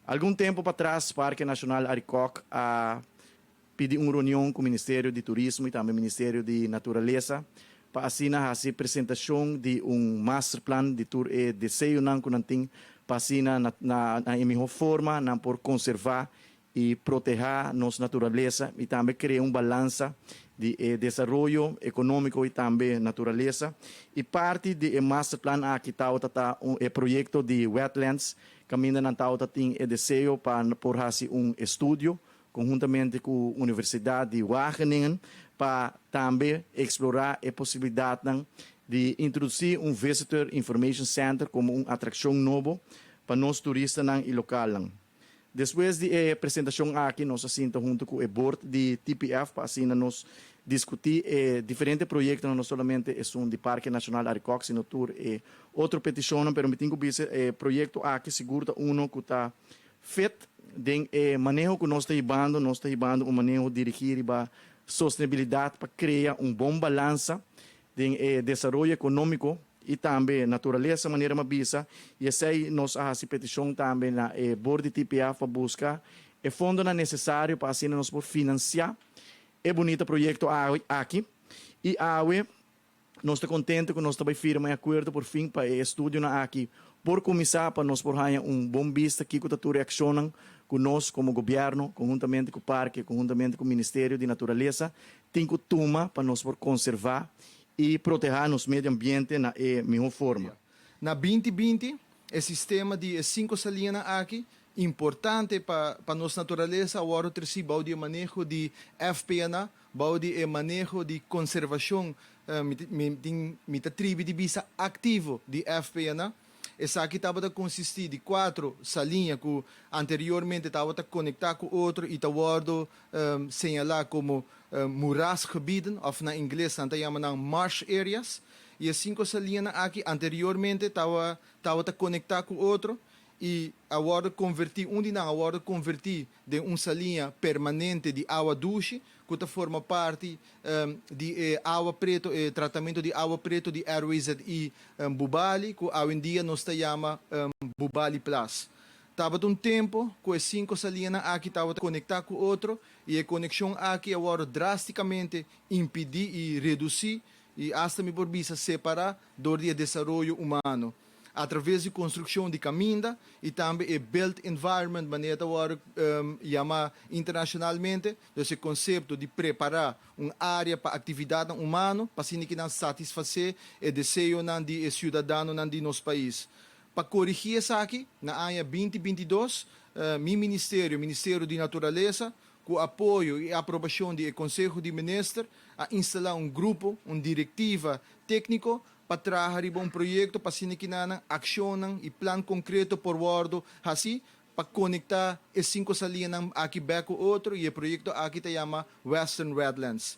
Algum tempo para trás, Parque Nacional Aricoc pediu uma reunião com o Ministério de Turismo e também o Ministério de Natureza para assinar a apresentação de master plan de tour e desejo não que não tem para assinar na melhor forma não por conservar e proteger nossa natureza e também criar balança de desenvolvimento econômico e também natureza. E parte do master plan aqui está o projeto de wetlands, que ainda não tem o desejo para por fazer estudo conjuntamente com a Universidade de Wageningen para também explorar a possibilidade de introduzir Visitor Information Center como uma atração nova para os turistas e local. Depois da apresentação aqui, nós assinamos junto com o board de TPF para assim nós discutir diferentes projetos, não somente é de Parque Nacional Aricoc, sino outra petição, mas me tenho que dizer, projeto aqui seguro que está feito de manejo que nós estamos llevando um manejo dirigir para sustentabilidade para criar bom balança de desenvolvimento econômico e também natureza maneira mais bisa e aí nós fazemos petição também na board de TPA para buscar o fundo necessário para assim nós por financiar o bonito projeto aqui e nós estamos contentes que nós também firmamos acordo por fim para o estudo aqui por começar para nós por ganhar bom vista que está reacionando com nós como governo conjuntamente com o parque conjuntamente com o Ministério de Natureza tem que tomar para nós por conservar e proteger nosso meio ambiente na melhor forma. Na 2020, o sistema de 5 salinas aqui, importante para a nossa natureza, agora recebe o manejo de FPNA, o manejo de conservação, me tribo de visa ativo de FPNA. Essa aqui estava a consistir de 4 salinhas que anteriormente estava a conectar com outro e estava señalar como moerasgebieden, ou na inglês se chama marsh areas. E as 5 salinhas aqui anteriormente estava a conectar com outro e agora convertir de salinha permanente de água doce que forma parte de água preto, tratamento de água preto de RWZI Bubali, que hoje em dia nós chama Bubali Plus. Estava tempo que as 5 salinas aqui estavam a conectar com outro e a conexão aqui agora drasticamente impedir e reduzir e hasta me por bisa separar do desenvolvimento humano através de construção de caminda e também o built environment, maneira agora chama internacionalmente, esse conceito de preparar uma área para atividade humana, para assim que não satisfazer o desejo de cidadão de nosso país. Para corrigir isso aqui, na área 2022, meu Ministério de Natureza, com apoio e aprovação do Conselho de Ministros, a instalar grupo, diretiva técnico para trazer projeto para sindicatar ação e plano concreto por bordo assim para conectar as 5 salinas aqui back com outro e o projeto aqui se chama Western Redlands.